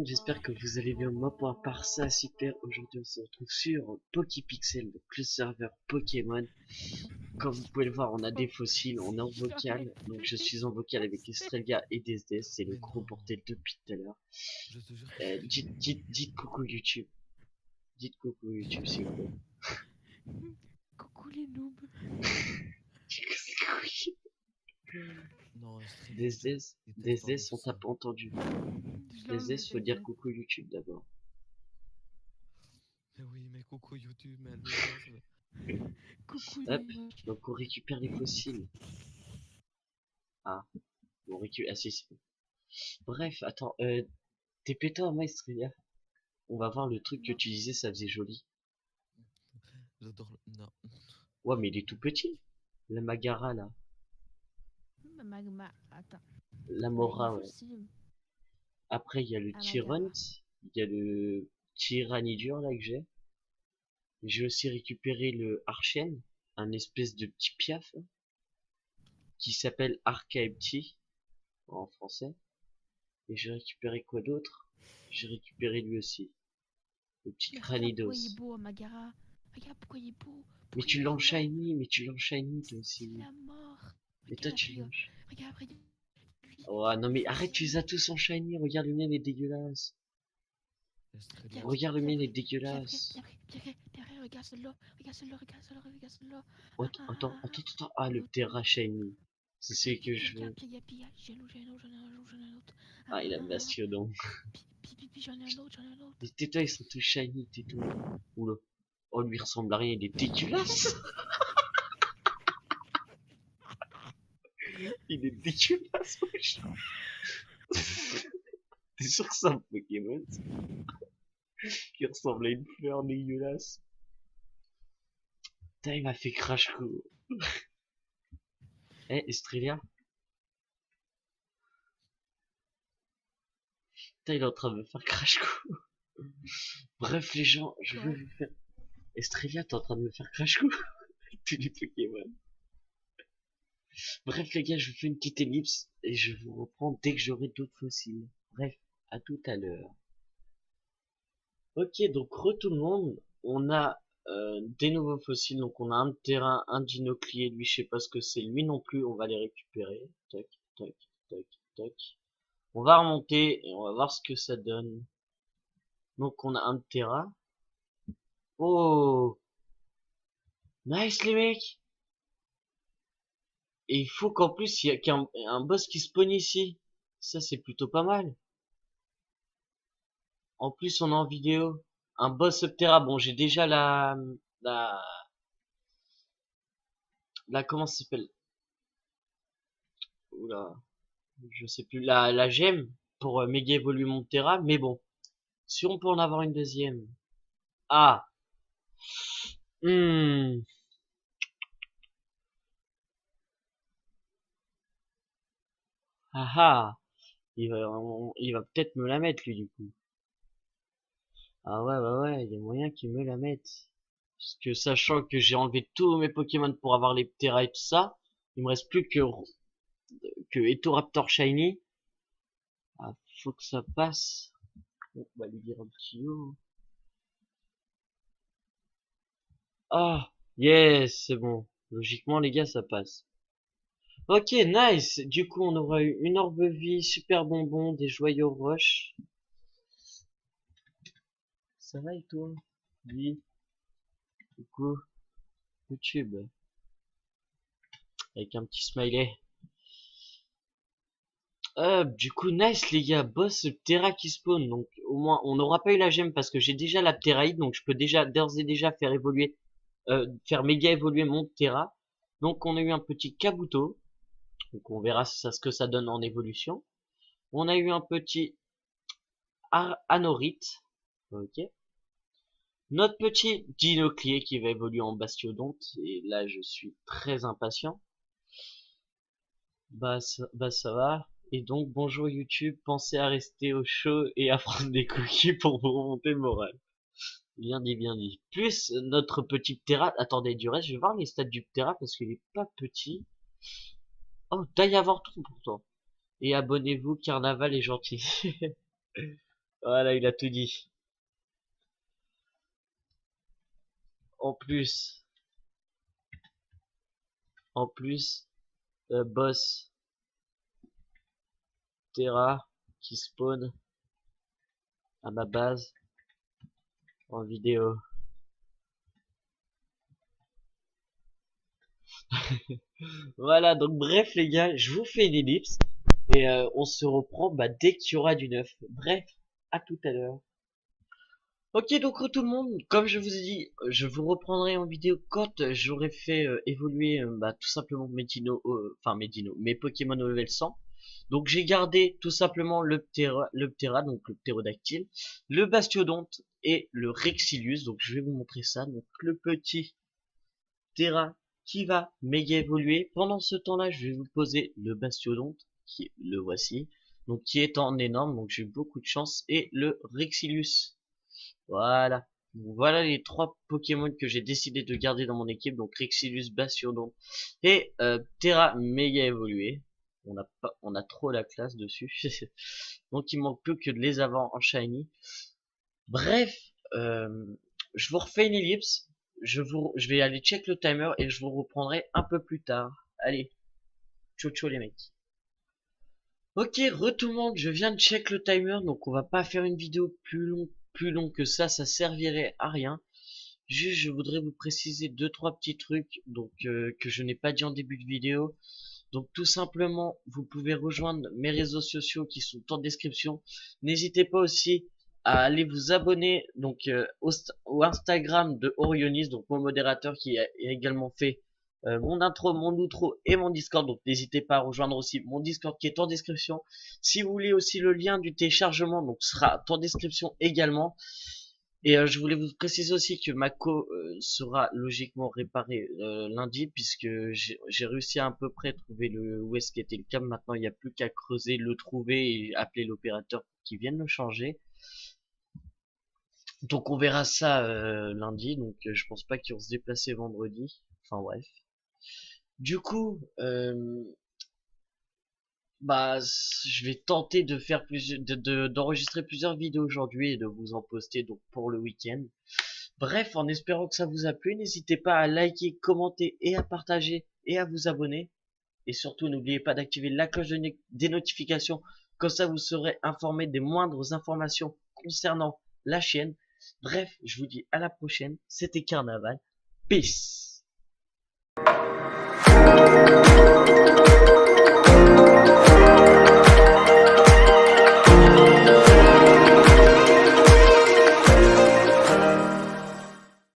monde, j'espère que vous allez bien. Moi, pour part ça, super. Aujourd'hui, on se retrouve sur Poképixel, donc le serveur Pokémon. Comme vous pouvez le voir, on a des fossiles, on est en J'en ai vocal. Donc, je plus. suis en vocal avec Estrelia et DSDS. C'est le Mais gros non, portel depuis tout à l'heure. je te jure que c'est Dites coucou YouTube. Dites coucou YouTube, s'il vous plaît. Coucou les noobs. Non, Stream, DSDS, il teste pas DSDS, on tout t'a ça. pas entendu. Je l'en DSDS, faut ai dire fait. coucou YouTube d'abord. Mais oui, mais coucou YouTube, mais elle me Coucou Hop, les moches. donc on récupère les fossiles. Ah, on récupère. Ah si, c'est bon. Bref, attends, TP-toi, moi, Estrelia. On va voir le truc que Non. tu disais, ça faisait joli. J'adore le... Non. Ouais, mais il est tout petit. La Magara, là. Magma. Attends. La Mais Mora, il est ouais. fossile. Après, il y a le Ah, Tyrant. Magara. Il y a le Tyranidur, là, que j'ai. J'ai aussi récupéré le Archen. Un espèce de petit piaf, là, qui s'appelle Arcaepti, en français. Et j'ai récupéré quoi d'autre? J'ai récupéré lui aussi. Le petit Mais regarde pourquoi il est Cranidos. beau, Magara. Regarde pourquoi il est beau. Mais Pourquoi tu il l'as en est blanc. shiny, mais tu l'as en shiny, toi C'est aussi. la mort. Et toi, Regarde, tu l'as en regarde. Regarde, regarde. Lui, Oh non mais arrête, tu les as fossile. tous en shiny, regarde le mien il est dégueulasse. Estrelia, Viens, Regarde le viens mien il est après. Viens après. dégueulasse. Viens après. Viens après. Viens après. Regarde celle-là. Regarde celle-là. Regarde celle-là. Regarde celle-là. Oh, Ah, attends, ah, attends, ah, ah. attends, ah le L'autre, Terra l'autre. shiny. C'est celui que je Regarde, veux. regarde, j'ai un autre, j'ai un autre, j'en ai un autre, j'en ai un autre. Ah il a Bastiodon. Puis, j'en ai un autre, j'en ai un autre. Mais tais-toi, ils sont tous shiny, tais-toi. Oula. Oh lui il ressemble à rien, il est dégueulasse. Il est dégueulasse, wesh. T'es sûr que c'est un Pokémon ça qui ressemble à une fleur dégueulasse? Putain il m'a fait crash coup. Eh Estrelia. Putain il est en train de me faire crash coup. Bref les gens, je veux Quoi? vous faire... Estrelia t'es en train de me faire crash coup. Tous les Pokémon. Bref les gars, je vous fais une petite ellipse et je vous reprends dès que j'aurai d'autres fossiles. Bref, à tout à l'heure. Ok, donc tout le monde, on a des nouveaux fossiles, donc on a un terrain, un dinoclier, lui je sais pas ce que c'est, lui non plus, on va les récupérer. Tac, tac, tac, tac. On va remonter et on va voir ce que ça donne. Donc on a un terrain. Oh, nice les mecs. Et il faut qu'en plus il y a un boss qui spawn ici. Ça c'est plutôt pas mal. En plus, on est en vidéo. Un boss Subterra. Bon, j'ai déjà la, comment ça s'appelle? Oula, je sais plus. La gemme pour méga évoluer mon Terra. Mais bon, si on peut en avoir une deuxième. Ah, hmm, ah ah. Il va peut-être me la mettre lui du coup. Ah ouais, ouais, ouais, il y a moyen qu'il me la mette. Parce que sachant que j'ai enlevé tous mes Pokémon pour avoir les Ptera et tout ça, il me reste plus que Etoraptor Shiny. Ah, faut que ça passe. On va lui dire un petit yo. Ah, yes, c'est bon. Logiquement, les gars, ça passe. Ok, nice. Du coup, on aura eu une orbe vie, super bonbon, des joyaux roches. Ça va et toi? Oui. Du coup, YouTube. Avec un petit smiley. Du coup, nice les gars, boss Ptera qui spawn. Donc, au moins, on n'aura pas eu la gemme parce que j'ai déjà la Ptéraïde. Donc, je peux déjà, d'ores et déjà faire évoluer, faire méga évoluer mon Ptera. Donc, on a eu un petit Kabuto. Donc, on verra ça, ce que ça donne en évolution. On a eu un petit Anorite. Ok. Notre petit Dinoclier qui va évoluer en Bastiodonte. Et là, je suis très impatient. Bah ça va. Et donc, bonjour YouTube, pensez à rester au chaud et à prendre des cookies pour vous remonter le moral. Bien dit, bien dit. Plus notre petit Ptera. Attendez, du reste, je vais voir les stats du Ptera parce qu'il est pas petit. Oh, d'ailleurs avoir tout pourtant. Et abonnez-vous, Carnaval est gentil. Voilà, il a tout dit. En plus, boss Terra qui spawn à ma base en vidéo. Voilà, donc bref les gars, je vous fais une ellipse et on se reprend dès qu'il y aura du neuf. Bref, à tout à l'heure. Ok, donc tout le monde, comme je vous ai dit, je vous reprendrai en vidéo quand j'aurai fait évoluer tout simplement mes dinos, mes Pokémon au level 100. Donc j'ai gardé tout simplement le Ptera, donc le Ptérodactyle, le Bastiodonte et le Rexilius. Donc je vais vous montrer ça. Donc le petit Ptera qui va méga évoluer. Pendant ce temps-là, je vais vous poser le Bastiodonte, qui le voici, donc qui est en énorme, donc j'ai eu beaucoup de chance, et le Rexilius. Voilà. Donc, voilà les trois Pokémon que j'ai décidé de garder dans mon équipe. Donc Rexilius, Bastiodon et Terra méga évolué. On a trop la classe dessus. Donc il manque plus que de les avoir en shiny. Bref, je vous refais une ellipse. Je vais aller check le timer et je vous reprendrai un peu plus tard. Allez, ciao ciao les mecs. Ok, tout le monde, je viens de check le timer, donc on va pas faire une vidéo plus long que ça servirait à rien. Juste, je voudrais vous préciser deux trois petits trucs donc que je n'ai pas dit en début de vidéo. Donc tout simplement, vous pouvez rejoindre mes réseaux sociaux qui sont en description. N'hésitez pas aussi à aller vous abonner donc au Instagram de Orionis, donc mon modérateur qui a également fait mon intro, mon outro et mon Discord. Donc n'hésitez pas à rejoindre aussi mon Discord qui est en description. Si vous voulez aussi le lien du téléchargement, donc sera en description également. Et je voulais vous préciser aussi que ma co sera logiquement réparée lundi, puisque j'ai réussi à peu près trouver où est-ce qu'était le câble. Maintenant il n'y a plus qu'à creuser, le trouver et appeler l'opérateur qui vienne le changer. Donc on verra ça lundi, donc je pense pas qu'ils vont se déplacer vendredi. Enfin bref. Du coup, je vais tenter de faire d'enregistrer plusieurs vidéos aujourd'hui et de vous en poster donc pour le week-end. Bref, en espérant que ça vous a plu, n'hésitez pas à liker, commenter et à partager et à vous abonner. Et surtout, n'oubliez pas d'activer la cloche des notifications, comme ça vous serez informé des moindres informations concernant la chaîne. Bref, je vous dis à la prochaine, c'était Carnaval. Peace.